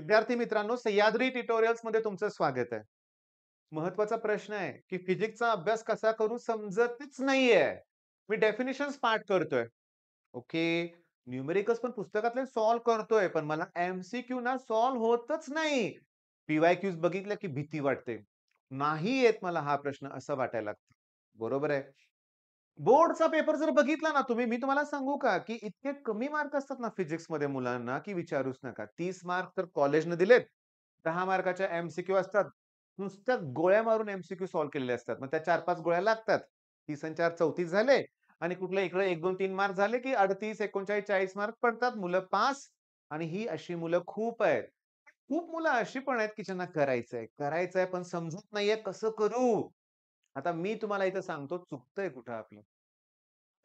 विद्यार्थी मित्रांनो, सह्याद्री ट्युटोरियल्स मध्ये तुमचं स्वागत आहे. महत्वाचा प्रश्न आहे, की फिजिक्सचा अभ्यास कसा करू समजतच नाहीये. मी डेफिनिशन्स पाठ करतोय. ओके. न्यूमेरिकल्स पण पुस्तकातले सॉल्व्ह करतोय, पण मला एमसीक्यू ना सॉल्व्ह होतच नाही. पीवायक्यूज बघितलं की भीती वाटते. नाही येत मला हा प्रश्न असं वाटायला लागतं. बरोबर आहे. बोर्डचा पेपर जर बघितला ना तुम्ही, मी तुम्हाला सांगू का, की इतके कमी मार्क असतात ना फिजिक्समध्ये मुलांना, की विचारूच नका. 30 मार्क तर कॉलेजने दिलेत. 10 मार्काच्या एमसीक्यू असतात. नुसत्या गोळ्या मारून एमसीक्यू सॉल्व्ह केलेले असतात. मग त्या 4-5 गोळ्या लागतात. 30 आणि 4 34 झाले आणि कुठलं इकडे 1, 2, 3 मार्क झाले, की 38, 39, 40 मार्क पडतात. मुलं पास आणि ही अशी मुलं खूप आहेत. खूप मुलं अशी पण आहेत, की ज्यांना करायचंय पण समजत नाहीये कसं करू? आता मी तुम्हाला इथं सांगतो चुकतंय कुठं आपलं.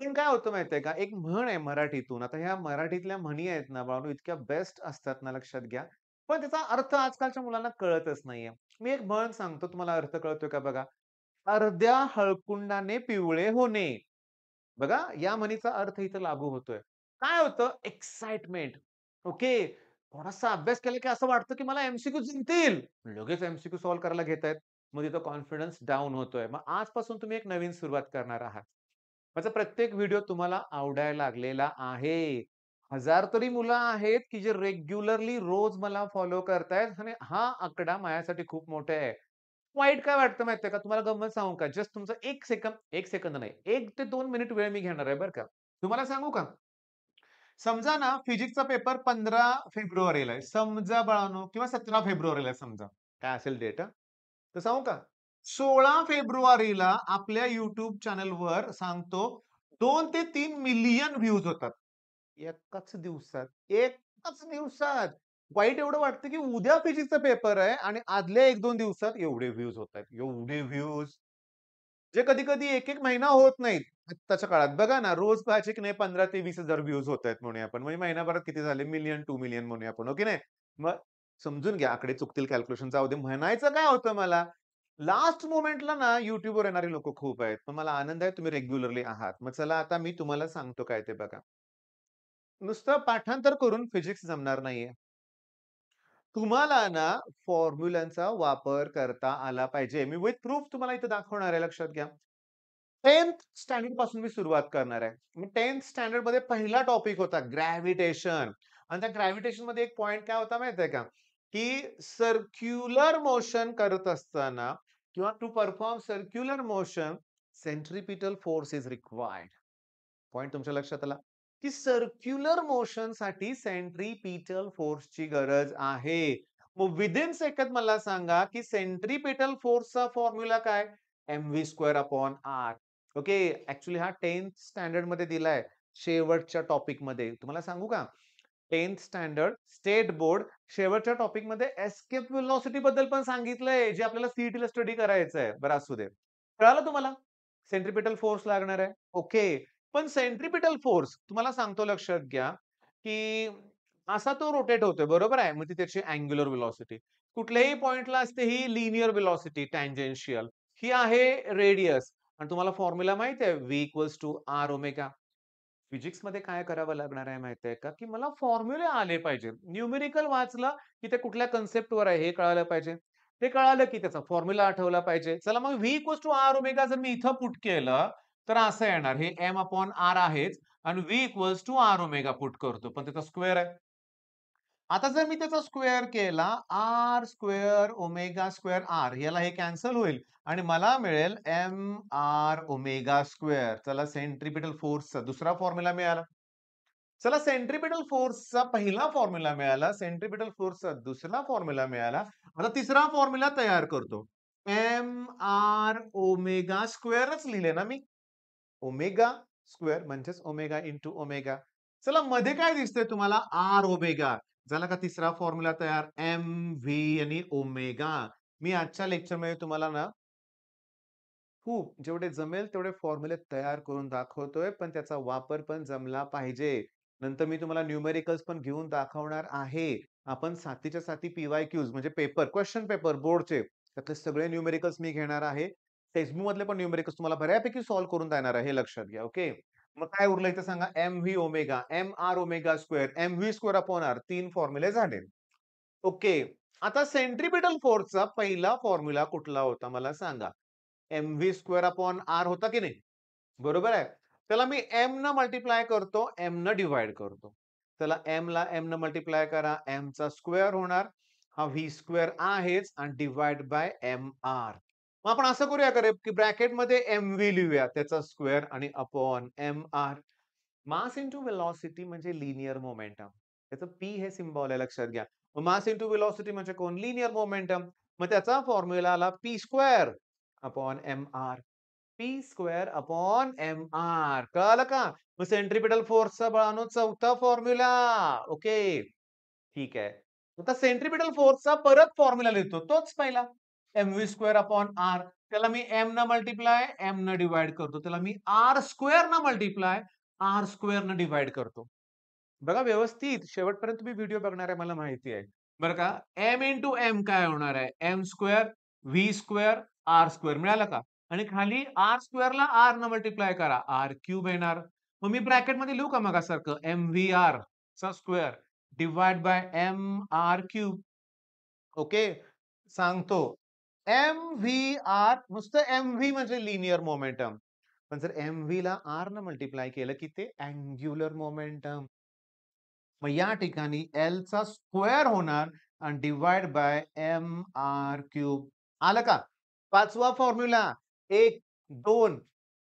पण काय होतं माहितीये का, एक म्हण आहे मराठीतून. आता ह्या मराठीतल्या म्हणी आहेत ना बाळांनो, इतक्या बेस्ट असतात ना, लक्षात घ्या. पण त्याचा अर्थ आजकालच्या मुलांना कळतच नाहीये. मी एक म्हण सांगतो, तुम्हाला अर्थ कळतोय का बघा. अर्ध्या हळकुंडाने पिवळे होणे. बघा, या म्हणीचा अर्थ इथं लागू होतोय. काय होतं? एक्साइटमेंट. ओके. थोडासा अभ्यास केला की असं वाटतं की मला एमसीक्यू जमतील. लगेच एमसीक्यू सॉल्व्ह करायला घेतायत. मग तिथं कॉन्फिडन्स डाउन होतोय. मग आजपासून तुम्ही एक नवीन सुरुवात करणार आहात. माझा प्रत्येक व्हिडिओ तुम्हाला आवडायला लागलेला आहे. हजार तरी मुलं आहेत, की जे रेग्युलरली रोज मला फॉलो करतायत आणि हा आकडा माझ्यासाठी खूप मोठा आहे. वाईट काय वाटतं माहितीये का? तुम्हाला गंमत सांगू का? जस्ट तुमचा 1 सेकंद, 1 सेकंद नाही, 1 ते 2 मिनिट वेळ मी घेणार आहे बरं का. तुम्हाला सांगू का? समजा ना फिजिक्सचा पेपर 15 फेब्रुवारीला आहे. समजा बाळांनो किंवा 17 फेब्रुवारीला आहे समजा. काय असेल डेट तर सांगू का? 16 फेब्रुवारीला आपल्या YouTube चॅनलवर सांगतो 2 ते 3 मिलियन व्ह्यूज होतात. एकाच दिवसात. एकाच दिवसात. वाईट एवढं वाटतं, की उद्या फिजिक्सचा पेपर आहे आणि आदल्या 1-2 दिवसात एवढे व्ह्यूज होतायत. एवढे व्ह्यूज. जे कधी-कधी 1-1 महिना होत नाहीत. आत्ताच्या काळात बघा ना, रोज पाहायचे की नाही 15 ते 20,000 व्ह्यूज होतायत म्हणूया आपण. म्हणजे महिनाभरात किती झाले? मिलियन, 2 मिलियन म्हणूया आपण, हो की नाही? मग समजून घ्या, आकडे चुकतील, कॅल्क्युलेशन जाऊ दे. म्हणायचं काय होतं मला, लास्ट मोमेंटला ना YouTubeवर येणारी लोकं खूप आहेत. पण मला आनंद आहे तुम्ही रेग्युलरली आहात. मग चला आता मी तुम्हाला सांगतो काय ते बघा. नुसतं पाठांतर करून फिजिक्स जमणार नाहीये. तुम्हाला ना फॉर्म्युलांचा वापर करता आला पाहिजे. मी विथ प्रूफ तुम्हाला इथे दाखवणार आहे, लक्षात घ्या. 10th स्टँडर्ड पासून मी सुरुवात करणार आहे. मग 10th स्टँडर्डमध्ये पहिला टॉपिक होता ग्रॅव्हिटेशन आणि त्या ग्रॅव्हिटेशनमध्ये एक पॉइंट काय होता माहिती आहे का? की सर्क्युलर मोशन करत असताना किंवा to perform circular motion centripetal force is required. Point तुमच्या लक्षात आला? की सर्क्युलर मोशनसाठी सेंट्रिपिटल फोर्सची गरज आहे. मग विथिन सेकंद मला सांगा, की सेंट्रिपिटल फोर्सचा फॉर्म्युला काय? M V square upon R. Okay. Actually हा 10th स्टँडर्डमध्ये दिलाय. शेवटच्या टॉपिकमध्ये. तुम्हाला सांगू का? 10th स्टँडर्ड स्टेट बोर्ड शेवटच्या टॉपिकमध्ये एस्केप व्हेलॉसिटी बद्दल पण सांगितलंय, जे आपल्याला सीईटीला स्टडी करायचंय. बरं असू दे. कळालं तुम्हाला? सेंट्रिपिटल फोर्स लागणार आहे. ओके. पण सेंट्रिपिटल फोर्स तुम्हाला सांगतो, लक्षात घ्या, की असा तो रोटेट होतोय, बरोबर आहे. मग ती त्याची अँग्युलर व्हेलॉसिटी. कुठल्याही पॉइंटला असते ही लिनियर व्हेलॉसिटी टॅन्जेन्शियल. ही आहे रेडियस आणि तुम्हाला फॉर्म्युला माहिती आहे V equals to R omega. फिजिक्समध्ये काय करावं लागणार आहे माहिती आहे का, की मला फॉर्म्युले आले पाहिजे. न्यूमेरिकल वाचलं, की ते कुठल्या कन्सेप्टवर आहे हे कळालं पाहिजे. ते कळालं, की त्याचा फॉर्म्युला आठवला पाहिजे. चला मग V equals to R omega जर मी इथं पुट केलं, तर असं येणार. हे एम अपॉन आर आहेच आणि V equals to R omega put करतो. पण त्याचा स्क्वेअर आहे. आता जर मी त्याचा स्क्वेअर केला, R square omega square R याला हे कॅन्सल होईल आणि मला मिळेल एम आर ओमेगा स्क्वेअर. चला सेंट्रिपिटल फोर्सचा दुसरा फॉर्म्युला मिळाला. चला सेंट्रिपिटल फोर्सचा पहिला फॉर्म्युला मिळाला. सेंट्रिपिटल फोर्सचा दुसरा फॉर्म्युला मिळाला. आता तिसरा फॉर्म्युला तयार करतो. एम आर ओमेगा स्क्वेअरच लिहिले ना मी. ओमेगा स्क्वेअर म्हणजेच ओमेगा इंटू ओमेगा. चला मध्ये काय दिसतंय तुम्हाला? R omega. झाला का तिसरा फॉर्म्युला तयार? एम व्ही आणि ओमेगा. मी आजच्या लेक्चरमध्ये तुम्हाला ना खूप जेवढे जमेल तेवढे फॉर्म्युले तयार करून दाखवतोय, पण त्याचा वापर पण जमला पाहिजे. नंतर मी तुम्हाला न्यूमेरिकल्स पण घेऊन दाखवणार आहे. आपण 7च्या 7 पी-वाय-क्यूज म्हणजे पेपर, क्वेशन पेपर बोर्डचे त्यातले सगळे न्यूमेरिकल्स मी घेणार आहे. टेक्स्टबुक मधले पण न्यूमेरिकल्स तुम्हाला बऱ्यापैकी सॉल्व्ह करून देणार आहे, हे लक्षात घ्या. ओके. मग काय उरलं इथं सांगा? M V omega, M R omega square, M V square upon R 3 फॉर्म्युले झाले. ओके. आता सेंट्रिपिटल फोर्सचा पहिला फॉर्म्युला कुठला होता मला सांगा? एम-व्ही स्क्वेअर अपॉन आर होता की नाही? बरोबर आहे. त्याला मी एम न मल्टिप्लाय करतो, एम न डिव्हाइड करतो. त्याला एम ला एम न मल्टिप्लाय करा, एम चा स्क्वेअर होणार. हा व्ही स्क्वेअर आहेच आणि डिव्हाइड बाय एम आर. मग आपण असं करूया का रे, की ब्रॅकेटमध्ये एम-व्ही लिहूया त्याचा स्क्वेअर आणि upon M R. Mass into velocity म्हणजे लिनियर मोमेंटम. त्याचं पी हे सिम्बॉल आहे लक्षात घ्या. मास इंटू वेलॉसिटी म्हणजे कोण? Linear momentum. मग त्याचा फॉर्म्युला आला P square upon M R. P square upon M R. कळालं का? मग सेंट्रिपिटल फोर्सचा बाळांनो चौथा फॉर्म्युला. ओके. ठीक आहे. आता सेंट्रिपिटल फोर्सचा परत फॉर्म्युला लिहितो. तोच पहिला. M V square upon R. त्याला मी एम न मल्टिप्लाय, एम न डिव्हाइड करतो. त्याला मी आर स्क्वेअर न मल्टिप्लाय, आर स्क्वेअर न डिव्हाइड करतो. बघा व्यवस्थित शेवटपर्यंत तुम्ही व्हिडिओ बघणार आहे मला माहिती आहे. बरं का? एम इंटू एम काय होणार आहे? M square, V square, R square मिळालं का? आणि खाली आर स्क्वेअरला आर न मल्टिप्लाय करा. आर क्यूब येणार. मग मी ब्रॅकेटमध्ये लिहू का मगासारखं? एम व्ही आर चा square divide by M R cube. Okay. सांगतो. एम व्ही आर नुसतं एम व्ही म्हणजे लिनियर मोमेंटम. पण जर एम व्ही ला आर न मल्टिप्लाय केलं की ते अँग्युलर मोमेंटम. मग या ठिकाणी एल चा स्क्वेअर होणार आणि divide by M R cube. आलं का? पाचवा फॉर्म्युला 1, 2,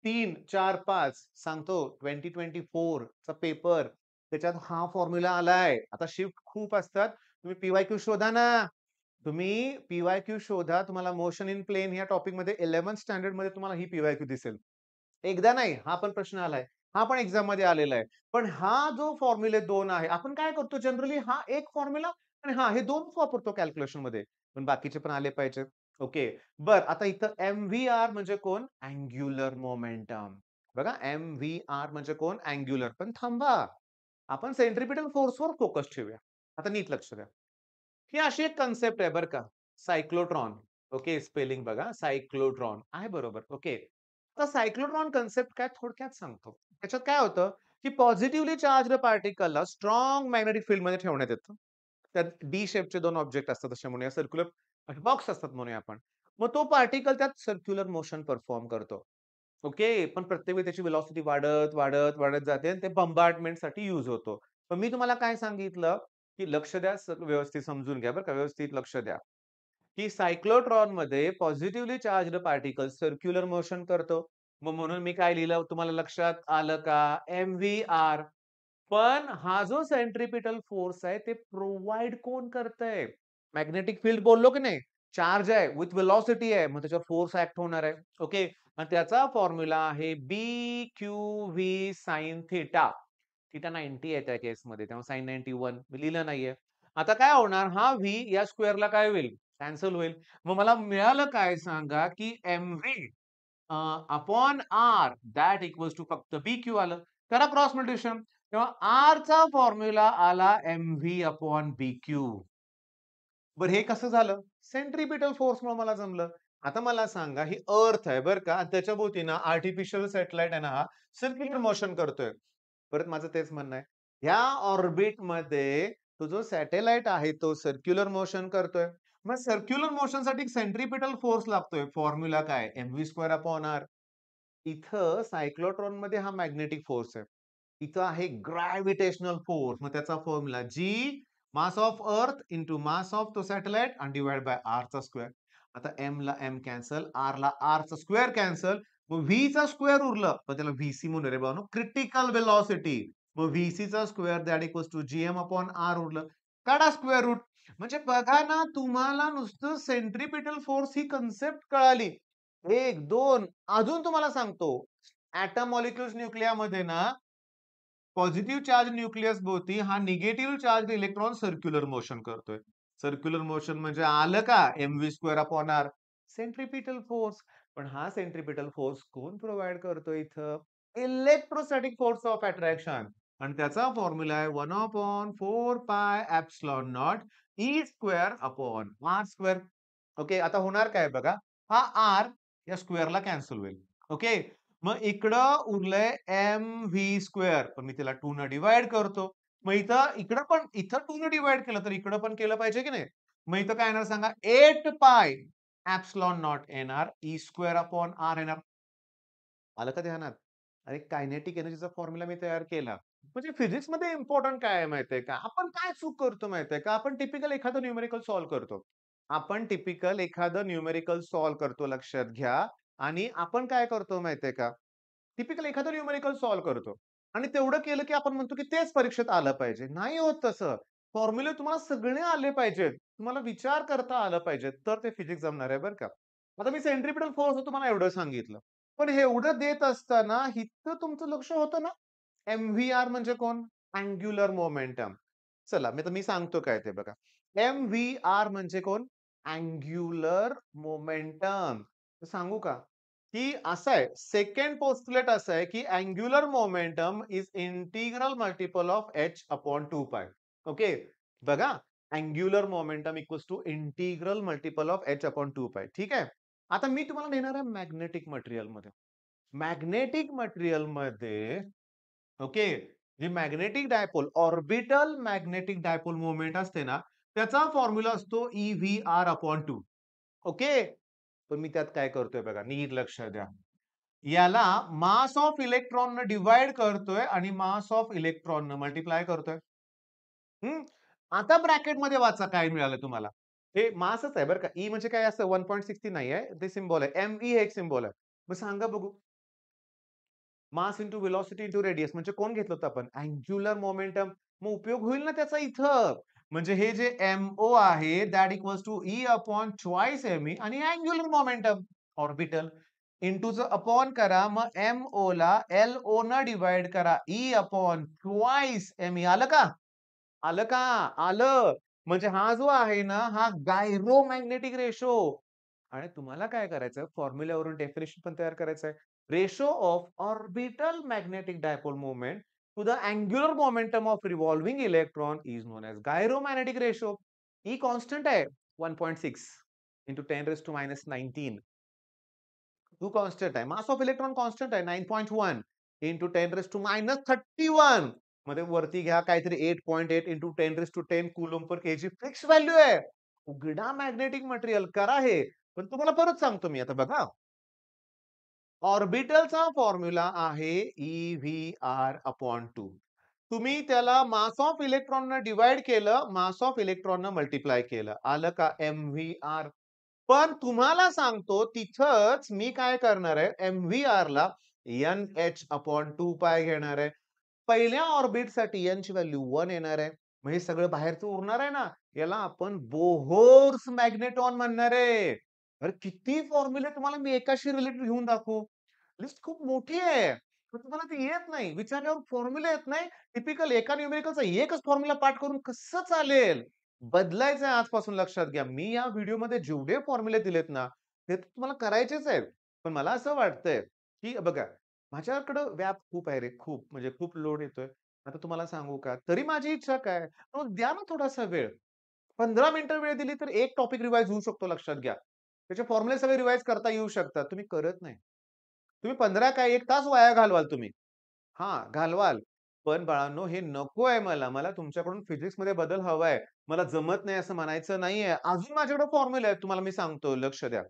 3, 4, 5 सांगतो 2024 चा पेपर त्याच्यात हा फॉर्म्युला आलाय. आता शिफ्ट खूप असतात. तुम्ही पीवायक्यू शोधा ना. तुम्ही पीवायक्यू शोधा. तुम्हाला मोशन इन प्लेन या टॉपिक मध्ये 11th स्टँडर्ड मध्ये तुम्हाला ही पीवायक्यू दिसेल. एकदा नाही, हा पण प्रश्न आलाय. हा पण एक्झाम मध्ये आलेला आहे. पण हा जो फॉर्म्युले 2 आहे, आपण काय करतो जनरली हा एक फॉर्म्युला आणि हे 2 वापरतो कॅल्क्युलेशनमध्ये. पण बाकीचे पण आले पाहिजेत. ओके. बरं आता इथं एम-व्ही-आर म्हणजे कोण? Angular momentum. बघा एम-व्ही-आर म्हणजे कोण? अँग्युलर. पण थांबा. आपण सेंट्रिपिटल फोर्सवर फोकस ठेवूया. आता नीट लक्ष द्या. ही अशी एक कन्सेप्ट आहे बरं का. सायक्लोट्रॉन. ओके. स्पेलिंग बघा. सायक्लोट्रॉन आहे बरोबर. ओके. आता सायक्लोट्रॉन कन्सेप्ट काय थोडक्यात सांगतो. त्याच्यात काय होतं, की पॉझिटिव्हली चार्ज्ड पार्टिकलला स्ट्रॉंग मॅग्नेटिक फील्डमध्ये ठेवण्यात येतं. त्यात डी शेपचे 2 ऑब्जेक्ट असतात असे म्हणूया सर्क्युलर बॉक्स असतात म्हणूया आपण. मग तो पार्टिकल त्यात सर्क्युलर मोशन परफॉर्म करतो. ओके. पण प्रत्येक वेळी त्याची व्हेलॉसिटी वाढत, वाढत, वाढत जाते आणि ते बंबार्डमेंटसाठी यूज होतो. पण मी तुम्हाला काय सांगितलं, की लक्ष द्या व्यवस्थित समजून घ्या बरं का, व्यवस्थित लक्ष द्या. की सायक्लोट्रॉनमध्ये positively charged particle circular motion करतो. मग म्हणून मी काय लिहिलं तुम्हाला लक्षात आलं का? एम-व्ही-आर. पण हा जो सेंट्रिपिटल फोर्स आहे ते प्रोव्हाईड कोण करतंय? मॅग्नेटिक फील्ड बोललो की नाही? चार्ज आहे विथ व्हेलॉसिटी आहे. मग त्याच्यावर फोर्स ॲक्ट होणार आहे. ओके. आणि त्याचा फॉर्म्युला आहे बी-क्यू-व्ही साइन थिटा. थिटा 90 आहे त्या केसमध्ये. तेव्हा साइन 91 मी लिहिलं नाहीये. आता काय होणार? हा व्ही या स्क्वेअरला काय होईल? कॅन्सल होईल. मग मला मिळालं काय सांगा, की M V upon R that equals to फक्त बी-क्यू आलं. करा क्रॉस मल्टिप्लिकेशन. तेव्हा आर चा फॉर्म्युला आला एम-व्ही अपॉन बी-क्यू. बरं हे कसं झालं? सेंट्रिपिटल फोर्समुळे मला जमलं. आता मला सांगा ही अर्थ आहे बरं का आणि त्याच्याभोवती ना आर्टिफिशियल सॅटेलाइट आहे ना हा सर्क्युलर मोशन करतोय. परत माझं तेच म्हणणं आहे. ह्या ऑर्बिटमध्ये तो जो सॅटेलाइट आहे तो सर्क्युलर मोशन करतोय. मग सर्क्युलर मोशनसाठी सेंट्रिपिटल फोर्स लागतोय. फॉर्म्युला काय? M V square upon R. इथं सायक्लोट्रॉनमध्ये हा मॅग्नेटिक फोर्स आहे. इथं आहे ग्रॅव्हिटेशनल फोर्स. मग त्याचा formula G mass of earth into mass of तो सॅटेलाइट आणि डिव्हाइड बाय आर चा स्क्वेअर. आता एम ला एम कॅन्सल, आर ला आर चा स्क्वेअर कॅन्सल. मग व्ही चा स्क्वेअर उरलं. पण त्याला व्हीसी म्हणून रे बाबा क्रिटिकल वेलॉसिटी. मग व्हीसी चा square that equals to GM upon R उरलं. काढा स्क्वेअर रूट. म्हणजे बघा ना तुम्हाला नुसतं सेंट्रिपिटल फोर्स ही कन्सेप्ट कळाली. 1, 2 अजून तुम्हाला सांगतो. एटम मॉलिक्युल्स न्यूक्लियामध्ये ना पॉझिटिव्ह चार्ज न्यूक्लियस भोवती हा negative charge electron circular motion करतोय. सर्क्युलर मोशन म्हणजे आलं का M V square upon R centripetal force. पण हा सेंट्रिपिटल फोर्स कोण प्रोव्हाईड करतो इथं? Electrostatic force of attraction. आणि त्याचा फॉर्म्युला आहे 1/4 pi epsilon naught E square upon R square. Okay. आता होणार काय बघा. हा आर या स्क्वेअरला कॅन्सल होईल. ओके. मग इकडं उरलंय एम व्ही स्क्वेअर पण मी त्याला 2 न डिव्हाइड करतो. मग इथं 2 ने डिव्हाईड केलं तर इकडं पण केलं पाहिजे की नाही? मग इथं काय येणार सांगा? 8 पाय एप्सिलॉन नॉट येणार, ई स्क्वेअर अपॉन आर येणार. आलं का ध्यानात? अरे कायनेटिक एनर्जीचा फॉर्म्युला मी तयार केला. म्हणजे फिजिक्समध्ये इम्पोर्टंट काय आहे माहितीये का? आपण काय चूक करतो माहितीये का? आपण टिपिकल एखादं न्यूमेरिकल सॉल्व्ह करतो. आपण टिपिकल एखादं न्यूमेरिकल सॉल्व्ह करतो लक्षात घ्या आणि आपण काय करतो माहितीये का? टिपिकल एखादं न्यूमेरिकल सॉल्व्ह करतो आणि तेवढं केलं की आपण म्हणतो की तेच परीक्षेत आलं पाहिजे. नाही होत तसं. फॉर्म्युले तुम्हाला सगळे आले पाहिजेत. तुम्हाला विचार करता आलं पाहिजे. तर ते फिजिक्स जमणार आहे बरं का. आता मी सेंट्रिपिटल फोर्सचं तुम्हाला एवढं सांगितलं. पण हे एवढं देत असताना इथं तुमचं लक्ष होतं ना, एम-व्ही-आर म्हणजे कोण? Angular momentum. चला मी सांगतो काय ते बघा. एम-व्ही-आर म्हणजे कोण? Angular momentum. सांगू का? की असं आहे, सेकंड पोस्टुलेट असं आहे, की angular momentum is integral multiple of H upon 2 pi. Okay. बघा, angular momentum equals to integral multiple of H upon 2 pi. ठीक आहे. आता मी तुम्हाला नेणार आहे मॅग्नेटिक मटेरियलमध्ये. मॅग्नेटिक मटेरियलमध्ये ओके, जी magnetic dipole, orbital magnetic dipole moment असते ना, त्याचा फॉर्म्युला असतो ई-व्ही-आर अपॉन 2. ओके. पण मी त्यात काय करतोय बघा, नीट लक्ष द्या. याला मास ऑफ इलेक्ट्रॉन डिव्हाइड करतोय आणि मास ऑफ इलेक्ट्रॉन मल्टिप्लाय करतोय. हं. आता ब्रॅकेटमध्ये वाचा काय मिळालं तुम्हाला. हे मासच आहे बरं का. ई म्हणजे काय असतं 1.60 नाही आहे. ते सिम्बॉल आहे. एम-ई हे एक सिम्बॉल आहे. मग सांगा बघू. Mass into velocity into radius म्हणजे कोण घेतलं होतं आपण? Angular momentum. मग उपयोग होईल ना त्याचा इथं. म्हणजे हे जे एम-ओ आहे that equals to E upon twice M E आणि अँग्युलर मोमेंटम ऑर्बिटल इंटूचं अपॉन करा. मग एम-ओ ला एल-ओ न डिव्हाईड करा. ई अपॉन ट्वाइस एम-ई आलं का? आलं का? आलं. म्हणजे हा जो आहे ना, हा गायरोमॅग्नेटिक रेशो आणि तुम्हाला काय करायचं फॉर्म्युल्यावरून डेफिनिशन पण तयार करायचं आहे. Ratio of orbital magnetic dipole moment to the angular momentum of revolving electron is known as gyromagnetic ratio. ही कॉन्स्टंट आहे 1.6 इंटू 10⁻19. टू कॉन्स्टंट आहे. मास ऑफ इलेक्ट्रॉन कॉन्स्टंट आहे 9.1 इंटू 10⁻31 मध्ये वरती घ्या काहीतरी 8.8 into 10⁻10 coulomb per KG fix value आहे. उघडा मॅग्नेटिक मटेरियल करा हे. पण तुम्हाला परत सांगतो मी आता बघा. ऑर्बिटलचा फॉर्म्युला आहे ई-व्ही-आर अपॉन 2. तुम्ही त्याला मास ऑफ इलेक्ट्रॉननं डिव्हाईड केलं, मास ऑफ इलेक्ट्रॉननं मल्टिप्लाय केलं. आलं का एम-व्ही-आर? पण तुम्हाला सांगतो तिथंच मी काय करणार आहे, एम-व्ही-आर ला एन-एच अपॉन 2 पाय घेणार आहे. पहिल्या ऑर्बिटसाठी एनची व्हॅल्यू 1 येणार आहे. मग हे सगळं बाहेरचं उरणार आहे ना, याला आपण बोहोर्स मॅग्नेटॉन म्हणणार आहे. अरे किती फॉर्म्युले तुम्हाला मी एकाशी रिलेटेड घेऊन दाखवू? लिस्ट खूप मोठी आहे. पण तुम्हाला ते येत नाही. विचारल्यावर फॉर्म्युला येत नाही. टिपिकल एका न्यूमेरिकलचा एकच फॉर्म्युला पाठ करून कसं चालेल? बदलायचं आहे आजपासून लक्षात घ्या. मी या व्हिडिओमध्ये जेवढे फॉर्म्युले दिलेत ना, ते तुम्हाला करायचेच आहेत. पण मला असं वाटतंय, की बघा माझ्याकडं व्याप खूप आहे रे, खूप म्हणजे खूप लोड येतोय. आता तुम्हाला सांगू का? तरी माझी इच्छा काय? मग द्या ना थोडासा वेळ. 15 मिनिटं वेळ दिली तर एक टॉपिक रिवाईज होऊ शकतो लक्षात घ्या. त्याचे फॉर्म्युले सगळे रिवाईज करता येऊ शकतात. तुम्ही करत नाही. तुम्ही 15 काय 1 तास वाया घालवाल तुम्ही. हां, घालवाल. पण बाळांनो हे नकोय मला. मला तुमच्याकडून फिजिक्समध्ये बदल हवाय. मला जमत नाही असं म्हणायचं नाहीये. अजून माझ्याकडे फॉर्म्युला आहेत तुम्हाला मी सांगतो लक्ष द्या.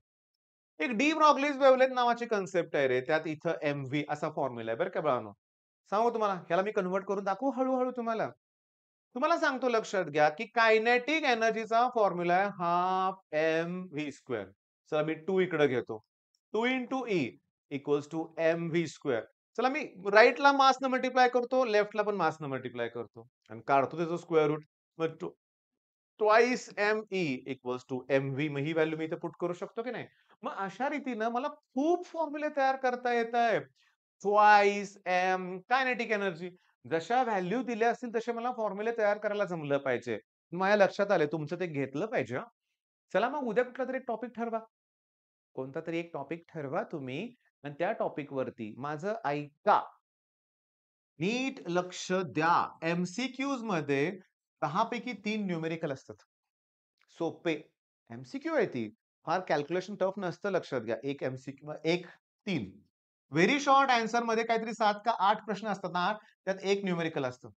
एक डी ब्रॉग्लीज वेव्हलेंथ नावाची कन्सेप्ट आहे रे. त्यात इथं एम-व्ही असा फॉर्म्युला आहे बरं का बाळांनो. सांगू तुम्हाला ह्याला मी कन्व्हर्ट करून दाखवू हळू तुम्हाला? तुम्हाला सांगतो लक्षात घ्या, की कायनेटिक एनर्जीचा फॉर्म्युला आहे हाल्फ एम-व्ही स्क्वेअर. चला मी 2 इकडे घेतो. 2 into E equals to M V square. चला मी राइटला मासनं मल्टिप्लाय करतो, लेफ्टला पण मासनं मल्टिप्लाय करतो आणि काढतो त्याचं स्क्वेअर रूट. मग twice M E equals to M V. मग ही व्हॅल्यू मी इथे पुट करू शकतो की नाही? मग अशा रीतीनं मला खूप फॉर्म्युले तयार करता येतायत. Twice M kinetic energy. जशा व्हॅल्यू दिल्या असतील तसे मला फॉर्म्युले तयार करायला जमलं पाहिजे. माझ्या लक्षात आलंय तुमचं ते घेतलं पाहिजे हां. चला मग उद्या कुठलातरी एक टॉपिक ठरवा. कोणता तरी एक टॉपिक ठरवा तुम्ही आणि त्या टॉपिकवरती माझं ऐका. नीट लक्ष द्या. एम-सी-क्यूज मध्ये 10 पैकी 3 न्यूमेरिकल असतात. सोपे. एम-सी-क्यू आहे ती. फार कॅल्क्युलेशन टफ नसतं लक्षात घ्या. एक एम-सी-क्यू 1, 3. व्हेरी शॉर्ट आन्सर मध्ये काहीतरी 7 का 8 प्रश्न असतात ना, त्यात एक न्यूमेरिकल असतं.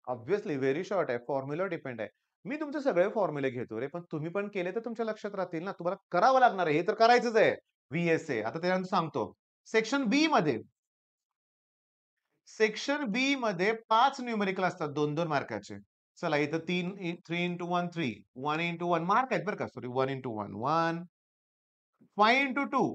ऑब्व्हियसली व्हेरी शॉर्ट आहे. फॉर्म्युला डिपेंड आहे. मी तुमचे सगळे फॉर्म्युले घेतो रे, पण तुम्ही पण केले तर तुमच्या लक्षात राहतील ना. तुम्हाला करावं लागणार आहे. हे तर करायचंच आहे. व्ही-एस-ए. आता त्याच्यानंतर सांगतो. सेक्शन बी मध्ये सेक्शन बी मध्ये 5 न्यूमेरिकल असतात 2-2 मार्काचे. चला इथं 3 into 1 3, 1 into 1 मार्क आहेत बरं का. सॉरी 1 into 1 1, 5 into 2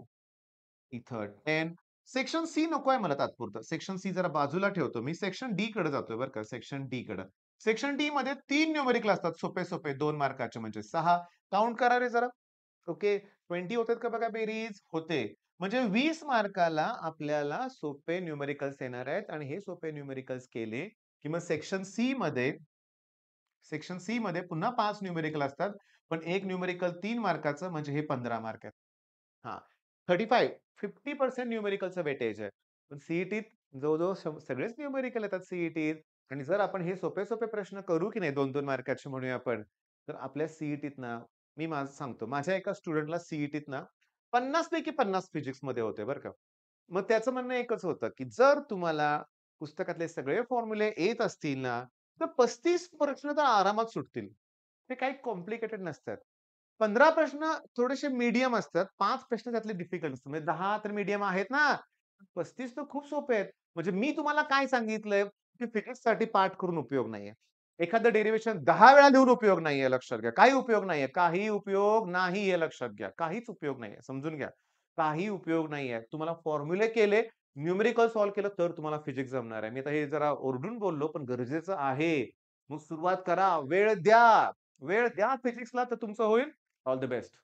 इथं 10. सेक्शन सी नकोय मला तात्पुरतं. सेक्शन सी जरा बाजूला ठेवतो मी. सेक्शन डी कडे जातोय बरं का. सेक्शन डी कडे. सेक्शन डी मध्ये 3 न्यूमेरिकल असतात सोपे-सोपे 2 मार्काचे म्हणजे 6. काउंट करा रे जरा. ओके. 20 होतात का बघा बेरीज? होते. म्हणजे 20 मार्काला आपल्याला सोपे न्यूमेरिकल्स येणार आहेत आणि हे सोपे न्यूमेरिकल्स केले, की मग सेक्शन सी मध्ये पुन्हा 5 न्यूमेरिकल असतात. पण एक न्यूमेरिकल 3 मार्काचं म्हणजे हे 15 मार्क आहेत. हां. 35 50% न्यूमेरिकलचं वेटेज आहे. पण सी-ई-टीत जवळ-जवळ सगळेच न्यूमेरिकल येतात सी-ई-टीत आणि जर आपण हे सोपे-सोपे प्रश्न करू की नाही 2-2 मार्काचे म्हणूया आपण, तर आपल्या सी-ई-टीत ना, मी माझं सांगतो, माझ्या एका स्टुडंटला सी-ई-टीत ना 50 पैकी 50 फिजिक्समध्ये होते बरं का. मग त्याचं म्हणणं एकच होतं, की जर तुम्हाला पुस्तकातले सगळे फॉर्म्युले येत असतील ना, तर 35 प्रश्न तर आरामात सुटतील. ते काही कॉम्प्लिकेटेड नसतात. 15 प्रश्न थोडेसे मीडियम असतात. 5 प्रश्न त्यातले डिफिकल्ट असतात. म्हणजे 10 तर मीडियम आहेत ना. 35 तर खूप सोपे आहेत. म्हणजे मी तुम्हाला काय सांगितलंय, की फिजिक्ससाठी पाठ करून उपयोग नाहीये. एखादं डेरिव्हेशन 10 वेळा लिहून उपयोग नाहीये लक्षात घ्या. काही उपयोग नाहीये. काही उपयोग नाही हे लक्षात घ्या. काहीच उपयोग नाहीये. समजून घ्या. काही उपयोग नाहीये. तुम्हाला फॉर्म्युले केले, न्यूमेरिकल सॉल्व्ह केलं तर तुम्हाला फिजिक्स जमणार आहे. मी आता हे जरा ओरडून बोललो, पण गरजेचं आहे. मग सुरुवात करा. वेळ द्या. वेळ द्या फिजिक्सला तर तुमचं होईल. All the best.